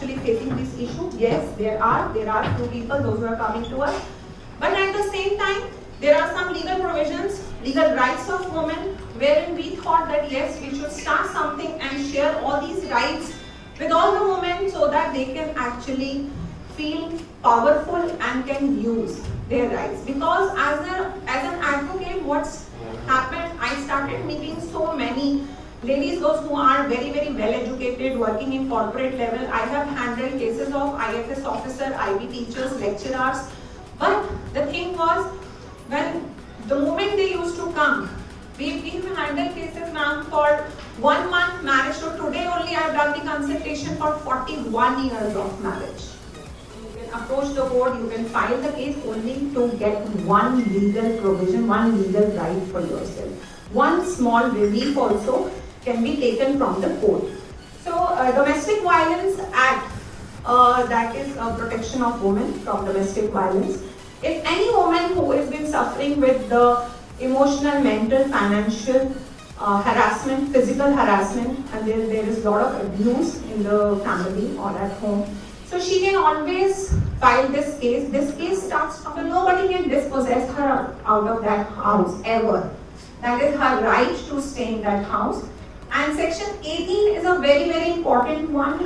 actually facing this issue. Yes, there are few people, those who are coming to us. But at the same time, there are some legal provisions, legal rights of women, wherein we thought that yes, we should start something and share all these rights with all the women so that they can actually feel powerful and can use their rights. Because as an advocate, what's happened, I started meeting so many ladies, those who are very, very well educated, working in corporate level. I have handled cases of IFS officer, IB teachers, lecturers. But the thing was, when the moment they used to come, we've handled cases, ma'am, for 1 month marriage. So today only I've done the consultation for 41 years of marriage. You can approach the board, you can file the case only to get one legal provision, one legal right for yourself. One small relief also can be taken from the court. So Domestic Violence Act, that is protection of women from domestic violence. If any woman who has been suffering with the emotional, mental, financial harassment, physical harassment, and there is a lot of abuse in the family or at home, so she can always file this case. This case starts from nobody can dispossess her out of that house ever. That is her right to stay in that house. And Section 18 is a very, very important one.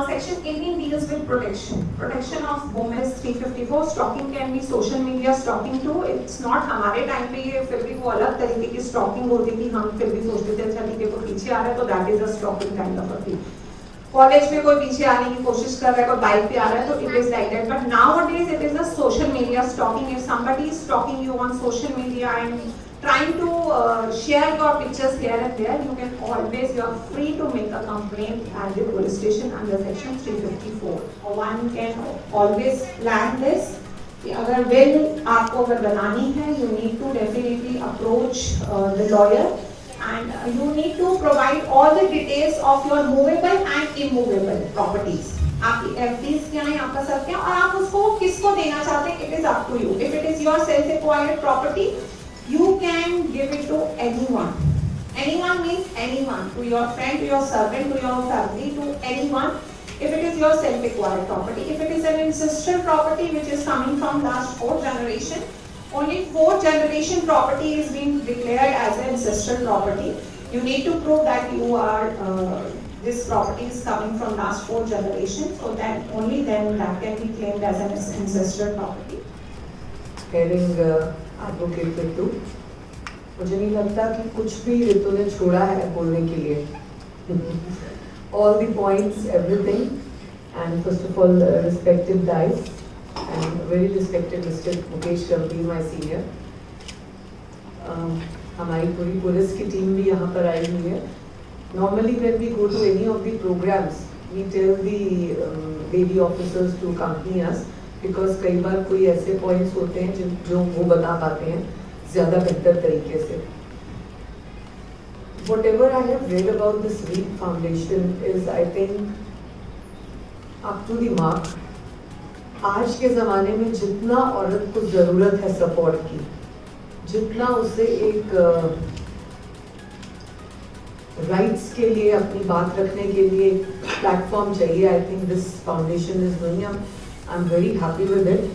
Section 18 deals with protection. Protection of women is 354. Stalking can be social media stalking too. It's not हमारे time पे ये फिर भी वो अलग तरीके की stalking होती थी. हम फिर भी सोचते थे अच्छा ठीक है कोई पीछे आ रहा है तो that is a stalking kind of a thing. College में कोई पीछे आने की कोशिश कर रहा है, कोई बाइक पे आ रहा है तो it is like that. But nowadays it is a social media stalking. If somebody is stalking you on social media and trying to share your pictures here and there, you can always, you are free to make a complaint at the police station under section 354. One can always plan this. अगर will आपको अगर बनानी है, you need to definitely approach the lawyer and you need to provide all the details of your movable and immovable properties. आपकी FDs क्या है, आपका सब क्या, और आप उसको किसको देना चाहते हैं, it is up to you. If it is your self-acquired property, you can give it to anyone. Anyone means anyone, to your friend, to your servant, to your family, to anyone. If it is your self-acquired property, if it is an ancestral property which is coming from last 4th generation, only 4th generation property is being declared as an ancestral property. You need to prove that you are this property is coming from last 4th generation, so that only then that can be claimed as an ancestral property. Hearing advocate Ritu, मुझे नहीं लगता कि कुछ भी रितु ने छोड़ा है बोलने के लिए. All the points, everything, and first of all, respected guys, and very respected Mr. Mukesh Shampi, my senior. हमारी पूरी पुलिस की टीम भी यहाँ पर आई हुई है. Normally, when we go to any of the programs, we tell the lady officers to accompany us. Because कई बार कोई ऐसे पॉइंट्स होते हैं जो वो बता पाते हैं ज़्यादा बेहतर तरीके से. Whatever I have read about this Reet Foundation is, I think, up to the mark. आज के ज़माने में जितना औरत को ज़रूरत है सपोर्ट की, जितना उसे एक राइट्स के लिए अपनी बात रखने के लिए प्लेटफॉर्म चाहिए, I think this foundation is doing. I'm very happy with it.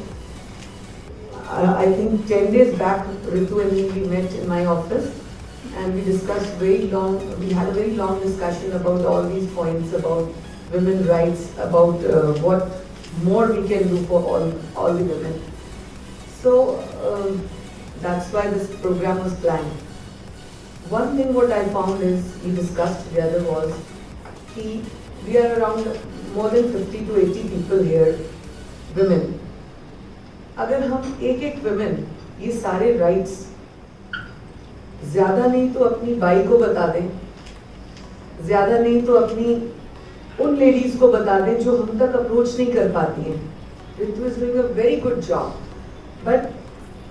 I think 10 days back, Ritu and me, we met in my office and we discussed we had a very long discussion about all these points, about women's rights, about what more we can do for all the women. So that's why this program was planned. One thing what I found is, we discussed together was, we are around more than 50 to 80 people here, women. अगर हम एक women ये सारे rights ज़्यादा नहीं तो अपनी by को बता दें, ज़्यादा नहीं तो अपनी उन ladies को बता दें जो हम तक approach नहीं कर पाती हैं. Ritu is doing a very good job. But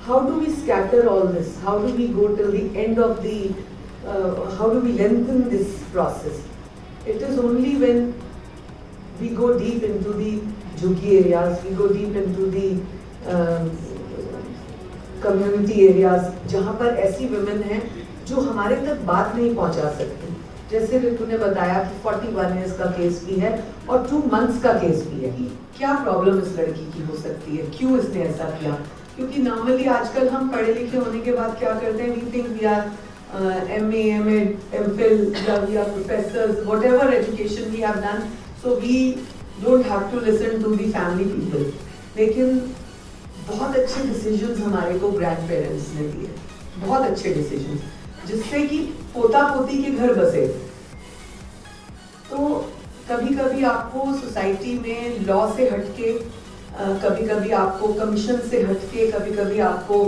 how do we scatter all this? How do we go till the end of the, how do we lengthen this process? It is only when we go deep into the jhuggi areas, we go deep into the community areas, जहाँ पर ऐसी women हैं जो हमारे तक बात नहीं पहुँचा सकती. जैसे रितु ने बताया कि 41 ईयर्स का केस भी है और 2 months का केस भी है। क्या प्रॉब्लम इस लड़की की हो सकती है, क्यों इसने ऐसा किया? क्योंकि नॉर्मली आजकल हम पढ़े लिखे होने के बाद क्या करते हैं, we think we are MA, MA, MPhil, we are professors, whatever education we have done, so we don't have to listen to the family people. लेकिन बहुत अच्छे डिसीजंस हमारे को ग्रैंड पेरेंट्स ने दिए, बहुत अच्छे डिसीजंस, जिससे कि पोता पोती के घर बसे। तो कभी कभी आपको सोसाइटी में लॉ से हटके, कभी कभी आपको कमीशन से हटके, कभी कभी आपको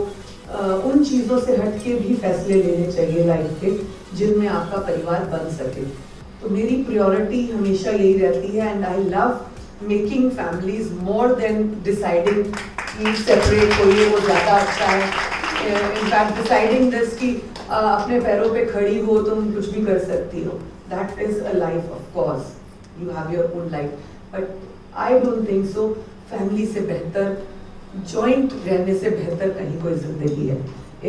उन चीज़ों से हटके भी फैसले लेने चाहिए लाइफ के, जिनमें आपका परिवार बन सके। तो मेरी प्रायोरिटी हमेशा यही रहती है, and I love making families more than deciding कि सेपरेट होइए वो ज़्यादा अच्छा है। इनफैक्ट डिसाइडिंग दिस कि अपने पैरों पे खड़ी हो, तुम कुछ भी कर सकती हो, that is a life, of course you have your own life, but I don't think so. Family से बेहतर, जॉइंट रहने से बेहतर कहीं कोई जिंदगी है।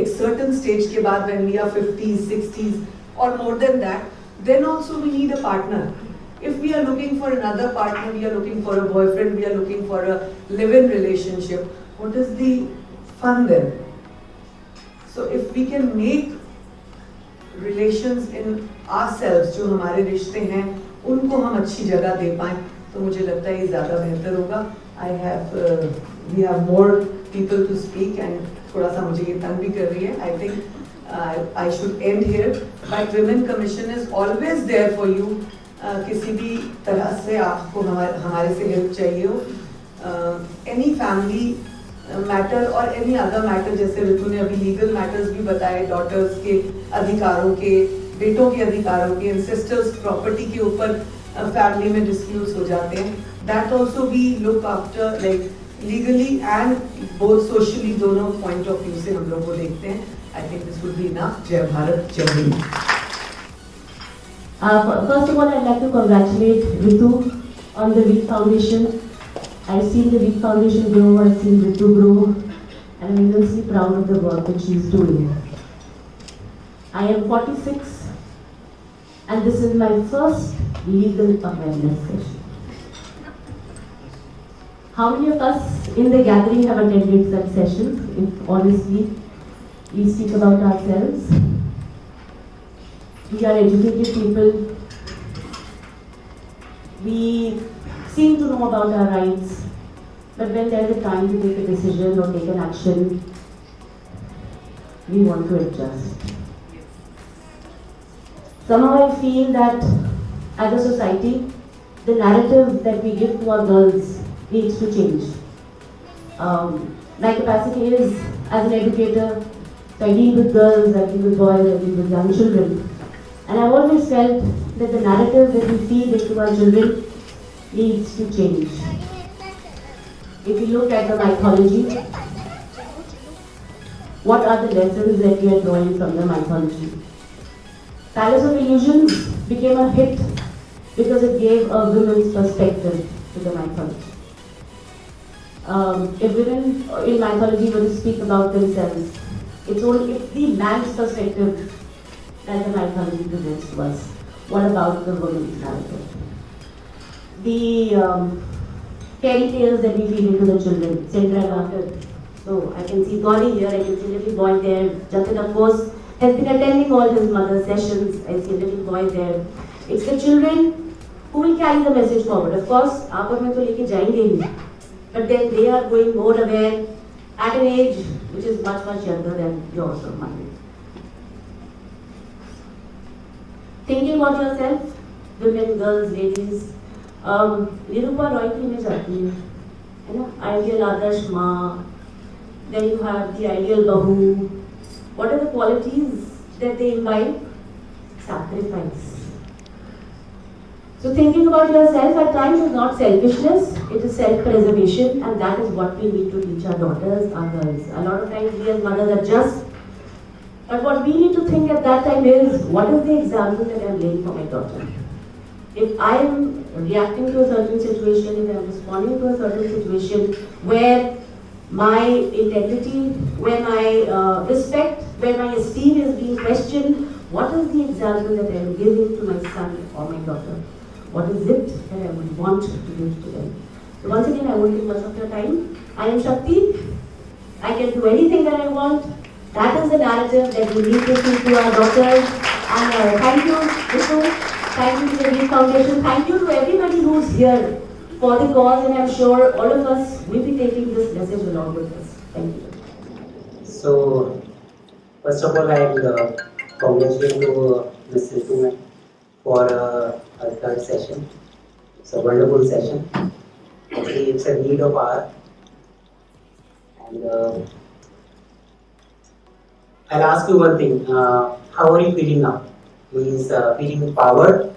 एक सर्टन स्टेज के बाद when we are 50s, 60s और more than that, then also we need a partner. If we are looking for another partner, we are looking for a boyfriend, we are looking for a live-in relationship, what is the fun then? So if we can make relations in ourselves, जो हमारे रिश्ते हैं उनको हम अच्छी जगह दे पाएं, तो मुझे लगता है ये ज़्यादा बेहतर होगा। We have more people to speak and थोड़ा सा मुझे ये तंग भी कर रही है। I think I should end here, but Women Commission is always there for you. किसी भी तरह से आपको हमारे से हेल्प चाहिए हो, any family matter और any other matter, जैसे ऋतु ने अभी लीगल मैटर्स भी बताए, डॉटर्स के अधिकारों के, बेटों के अधिकारों के, सिस्टर्स प्रॉपर्टी के ऊपर फैमिली में डिस्प्यूट्स हो जाते हैं, that also we look after like legally and both socially, दोनों पॉइंट ऑफ व्यू से हम लोग को देखते हैं। I think this would be enough. जय भारत, जय Hind. First of all, I'd like to congratulate Ritu on the Reet Foundation. I've seen the Reet Foundation grow, I've seen Ritu grow, and I'm immensely proud of the work that she's doing. I am 46, and this is my first legal awareness session. How many of us in the gathering have attended such sessions? If honestly we speak about ourselves, we are educated people, we seem to know about our rights, but when there is a time to take a decision or take an action, we want to adjust. Somehow I feel that as a society, the narrative that we give to our girls needs to change. My capacity is as an educator, so I deal with girls, I deal with boys, I deal with young children. And I've always felt that the narrative that we feed into our children needs to change. If you look at the mythology, what are the lessons that we are drawing from the mythology? Palace of Illusions became a hit because it gave a women's perspective to the mythology. If women in mythology were to speak about themselves, it's only the man's perspective that the mythology presents to us. What about the woman's narrative? The fairy tales that we feed into the children, Cinderella. So I can see Gauri here, I can see a little boy there. Jatin, of course, has been attending all his mother's sessions. I see a little boy there. It's the children who will carry the message forward. Of course, आप और मैं तो लेके जाएंगे ही, but then they are going more aware at an age which is much, much younger than yours or mine. Thinking about yourself, women, girls, ladies, Nirupa Roy की image आती है ना? Ideal आदर्श माँ, then you have the ideal bahu. What are the qualities that they imbibe? Sacrifice. So thinking about yourself at times is not selfishness, it is self-preservation, and that is what we need to teach our daughters, our girls. A lot of times we as mothers are just, but what we need to think at that time is, what is the example that I am laying for my daughter? If I am reacting to a certain situation, if I am responding to a certain situation where my integrity, where my respect, where my esteem is being questioned, what is the example that I am giving to my son or my daughter? What is it that I would want to give to them? So once again, I won't take much of your time. I am Shakti. I can do anything that I want. That is the narrative that we need to teach to our daughters. And thank you, Vishnu. Thank you to the Reet Foundation. Thank you to everybody who's here for the cause, and I'm sure all of us will be taking this message along with us. Thank you. So, first of all, I'll congratulate to Ms. Ritu for her third session. It's a wonderful session. Actually, it's a need of hour. And I'll ask you one thing. How are you feeling now? Is feeling empowered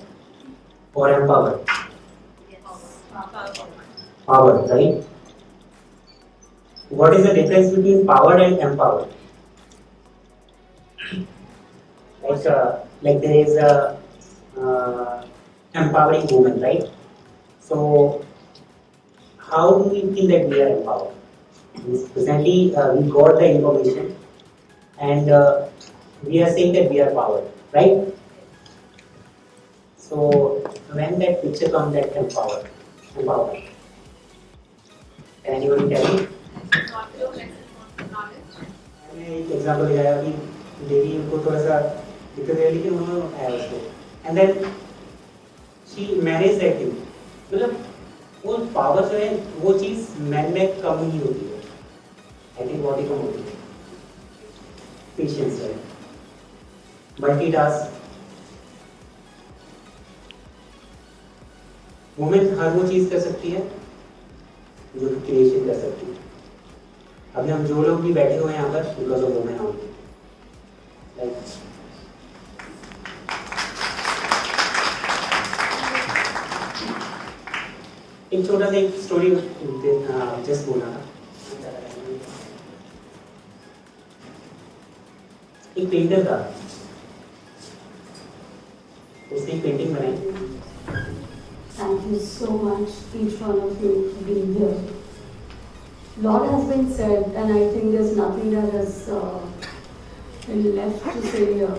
or empowered? Powered, right? What is the difference between powered and empowered? Like there is a empowering woman, right? So how do we feel that we are empowered? Presently, we got the information and we are saying that we are powered, right? So when that picture comes, that empowered. Can anybody tell me? मैंने एक example लगाया कि lady को थोड़ा सा दिक्कत है लेकिन उन्होंने उठाया उसको and then she manage that thing मतलब वो पावर जो है वो चीज मैन में कम ही होती है आई थिंक बॉडी कम होती है पेशेंस है मल्टीटास्क वुमेन हर वो चीज कर सकती है जो क्रिएशन कर सकती है अभी हम जो लोग भी बैठे हुए हैं यहाँ पर बिकॉज ऑफ वुमेन ओनली एक छोटा सा एक स्टोरी जस्ट बोला था एक पेंटर था उसने एक पेंटिंग बनाई Thank you so much, each one of you, for being here. Lot has been said, and I think there's nothing that has been left to say here,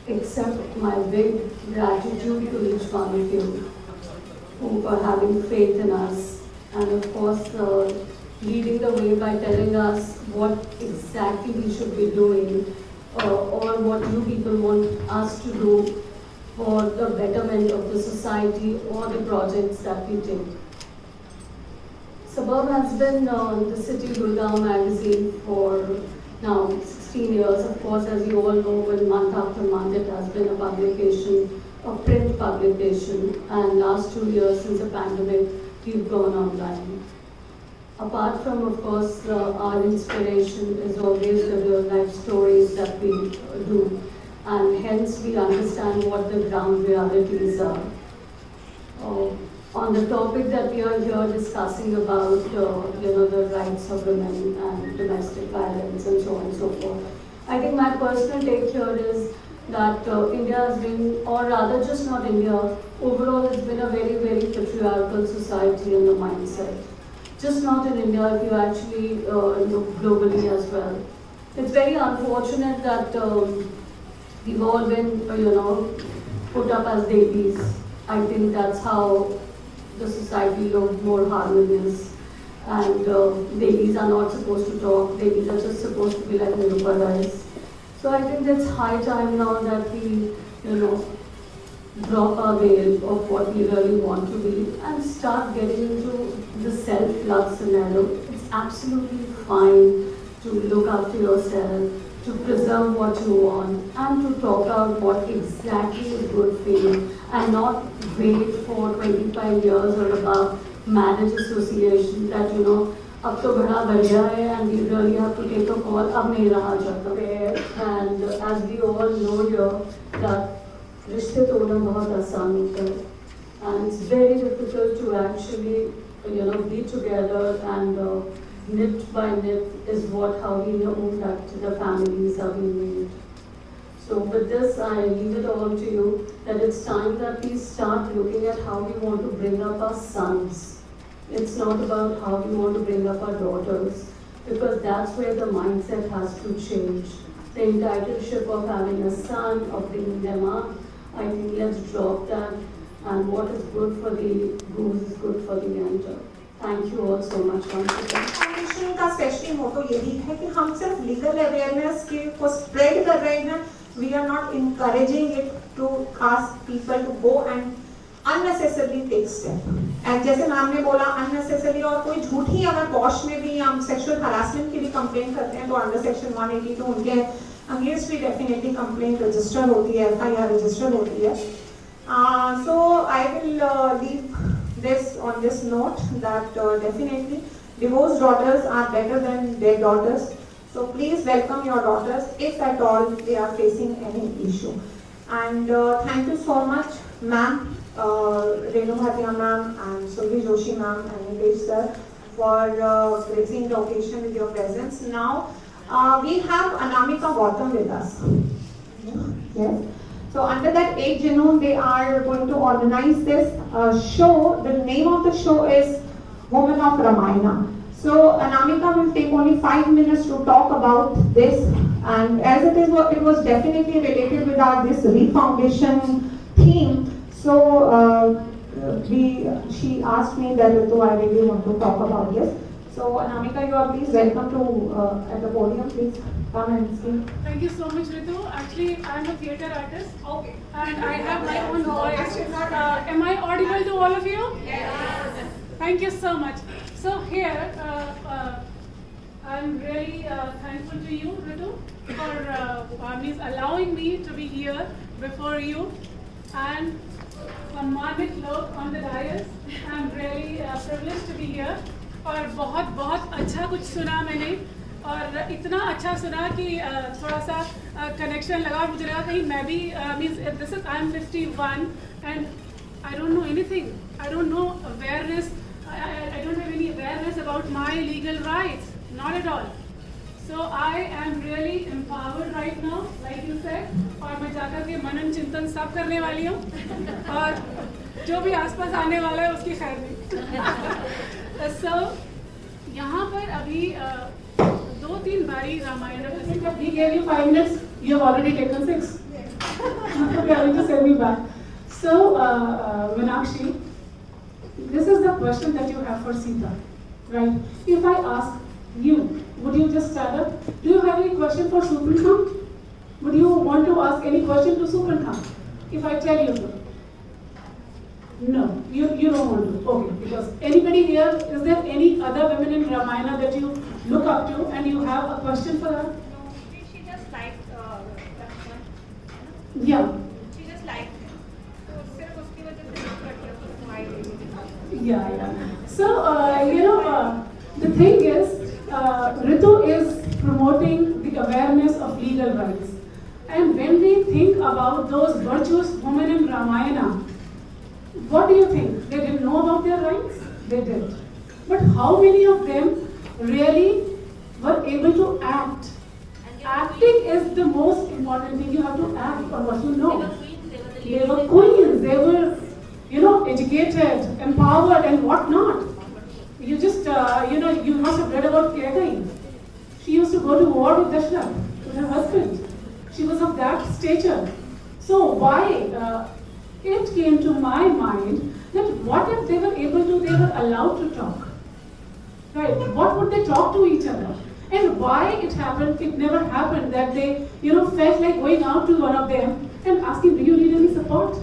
except my big gratitude to each one of you for having faith in us, and of course leading the way by telling us what exactly we should be doing, or what you people want us to do for the betterment of the society or the projects that we take. Suburb has been the City Gurgaon magazine for now 16 years. Of course, as you all know, when month after month it has been a publication, a print publication, and last 2 years since the pandemic, we've gone online. Apart from, of course, our inspiration is always the real life stories that we do. And hence we understand what the ground realities are. On the topic that we are here discussing about, the rights of women and domestic violence and so on and so forth, I think my personal take here is that India has been, or rather just not India, overall it's been a very, very patriarchal society in the mindset. Just not in India, if you actually look globally as well. It's very unfortunate that we've all been, put up as babies. I think that's how the society looked more harmonious. And babies are not supposed to talk. Babies are just supposed to be like Nirupadais. So I think it's high time now that we, drop our veil of what we really want to be and start getting into the self-love scenario. It's absolutely fine to look after yourself, to preserve what you want, and to talk out what exactly is good for you, and not wait for 25 years or above marriage association that, अब तो बड़ा बढ़ गया है and we really have to take a call, अब नहीं रहा जाता है. And as we all know here, that रिश्ते तोड़ना बहुत आसान होता है. And it's very difficult to actually, be together and knit by knit is how we know that the families are being made. So with this, I leave it all to you, that it's time that we start looking at how we want to bring up our sons. It's not about how we want to bring up our daughters, because that's where the mindset has to change. the entitlement of having a son, of bringing them up. I think let's drop that, and what is good for the goose is good for the gander. Thank you all so much once again. Foundation का specially मोटो यही है कि हम सिर्फ legal awareness के को spread कर रहे हैं. We are not encouraging it to ask people to go and unnecessarily take step. And जैसे मैम ने बोला unnecessarily, और कोई झूठी अगर पॉश में भी हम सेक्सुअल हरासमेंट की भी कंप्लेंट करते हैं तो अंडर सेक्शन 182 उनके अगेंस्ट भी डेफिनेटली कंप्लेंट रजिस्टर होती है, FIR रजिस्टर होती है. So I will leave this on this note that definitely divorced daughters are better than dead daughters. So please welcome your daughters if at all they are facing any issue. And thank you so much, ma'am, Renu Bhatia ma'am and Survi Joshi ma'am and Nilesh sir for gracing the occasion with your presence. Now we have Anamika Gautam with us. Yes. So under that 8 Junoon, they are going to organize this show. The name of the show is Women of Ramayana. So Anamika will take only 5 minutes to talk about this. And as it was definitely related with our this Reet Foundation theme. So she asked me that Ritu, I really want to talk about this. So Anamika, you are please welcome to at the podium. Please come and speak. Thank you so much, Ritu. Actually, I am a theatre artist. Okay. And I have my own voice. Am I audible to all of you? Yes. Thank you so much. So here, I'm really thankful to you, Ritu, for allowing me to be here before you. And सम्मानित लोग on the dais. I'm really privileged to be here. और बहुत अच्छा कुछ सुना मैंने, और इतना अच्छा सुना कि थोड़ा सा कनेक्शन लगा, और मुझे लगा कहीं मैं भी means this is I am 51 and I don't know anything, I don't know awareness, I don't have any awareness about my legal rights, not at all. So I am really empowered right now like you said, और मैं जाकर के मनन चिंतन सब करने वाली हूँ, और जो भी आसपास आने वाला है उसकी खैर नहीं. So, यहाँ पर अभी 2-3 बारी Ramayan, he gave you 5 minutes, you have already taken 6. Okay, I need to send me back. So, Meenakshi, this is the question that you have for Sita, right? If I ask you, would you just stand up? Do you have any question for Suprinkam? Would you want to ask any question to Suprinkam? If I tell you so. No, you don't want to. Okay, because anybody here, is there any other women in Ramayana that you look up to and you have a question for her? No, she just liked that one. Yeah. She just liked him. So सिर्फ उसकी वजह से look रखी है तो why really? Yeah. So the thing is, Ritu is promoting the awareness of legal rights, and when we think about those virtuous women in Ramayana, what do you think? They didn't know about their rights? They did. But how many of them really were able to act? Acting is the most important thing. You have to act on what you know. They were queens. They were, educated, empowered, and whatnot. You just, you must have read about Kegai. She used to go to war with Dashrath, with her husband. She was of that stature. So why? It came to my mind that what if they were allowed to talk, right? What would they talk to each other? And why it happened, it never happened that they, felt like going out to one of them and asking, do you need any support?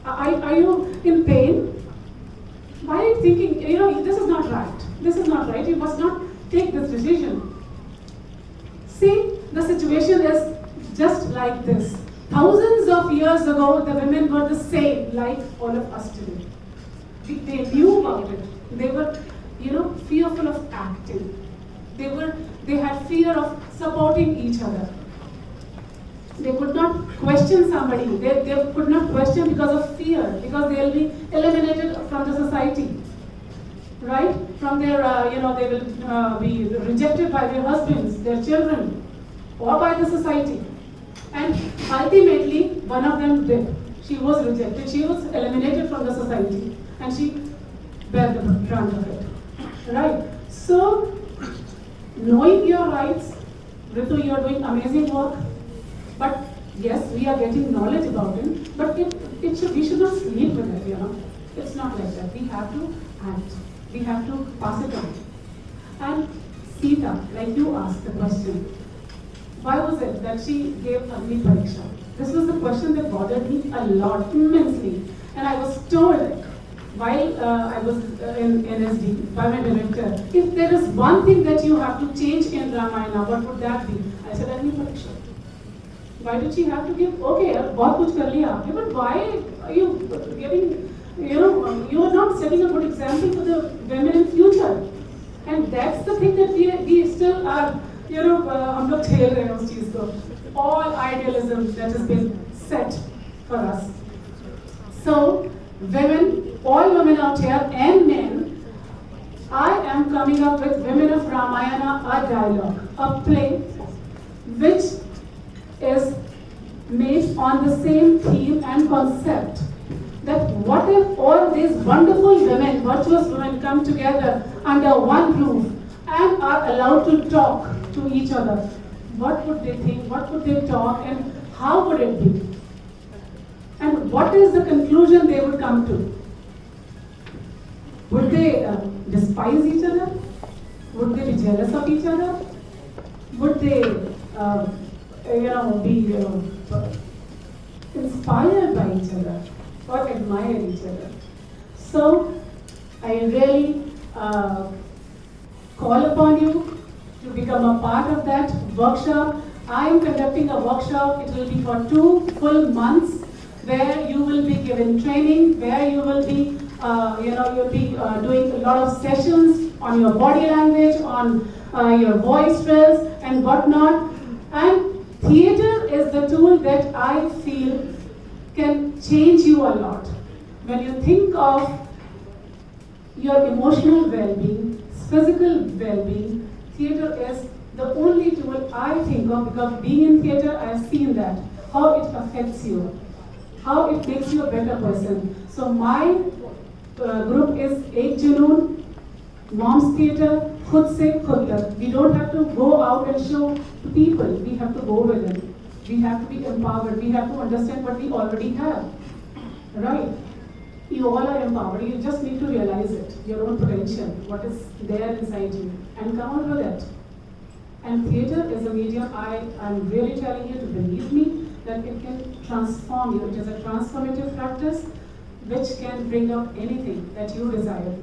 Are you in pain? Why are you thinking, this is not right. This is not right. You must not take this decision. See, the situation is just like this. Thousands of years ago, the women were the same like all of us today. They knew about it. They were, fearful of acting. They had fear of supporting each other. They could not question somebody. They could not question because of fear, because they will be eliminated from the society, right? From their, they will be rejected by their husbands, their children, or by the society. And ultimately, one of them did. She was rejected. She was eliminated from the society, and she bear the brunt of it. Right? So, knowing your rights Ritu, you are doing amazing work. But yes, we are getting knowledge about it. But we should not sleep with it, you know. It's not like that. We have to act. We have to pass it on. And Sita, like you asked the question, why was it that she gave Agni Pariksha? This was the question that bothered me a lot, immensely. And I was told while I was in NSD by my director, if there is one thing that you have to change in Ramayana, what would that be? I said, Agni Pariksha. Why did she have to give? Okay, बहुत कुछ कर लिया आपने, but why are you giving? You know, you are not setting a good example for the women in future, and that's the thing that we still are. You know, हम लोग झेल रहे हैं उस चीज को. All idealism that has been set for us. So, women, all women out here and men, I am coming up with Women of Ramayana, a dialogue, a play, which is made on the same theme and concept. That what if all these wonderful women, virtuous women come together under one roof and are allowed to talk to each other? What would they think? What would they talk? And how would it be? And what is the conclusion they would come to? Would they despise each other? Would they be jealous of each other? Would they, be inspired by each other or admire each other? So, I really call upon you to become a part of that workshop. I am conducting a workshop. It will be for 2 full months, where you will be given training, where you will be, you'll be doing a lot of sessions on your body language, on your voice drills and whatnot. And theatre is the tool that I feel can change you a lot. When you think of your emotional well-being, physical well-being, theatre is the only tool I think of, because being in theatre, I have seen that, how it affects you, how it makes you a better person. So my group is Ek Junoon, Moms Theatre, Khud Se Khud Tak. We don't have to go out and show to people, we have to go with them. We have to be empowered, we have to understand what we already have. Right? You all are empowered, you just need to realize it, your own potential, what is there inside you, and come out with it. And theatre is a medium, I'm really telling you to believe me, that it can transform you. It is a transformative practice which can bring out anything that you desire.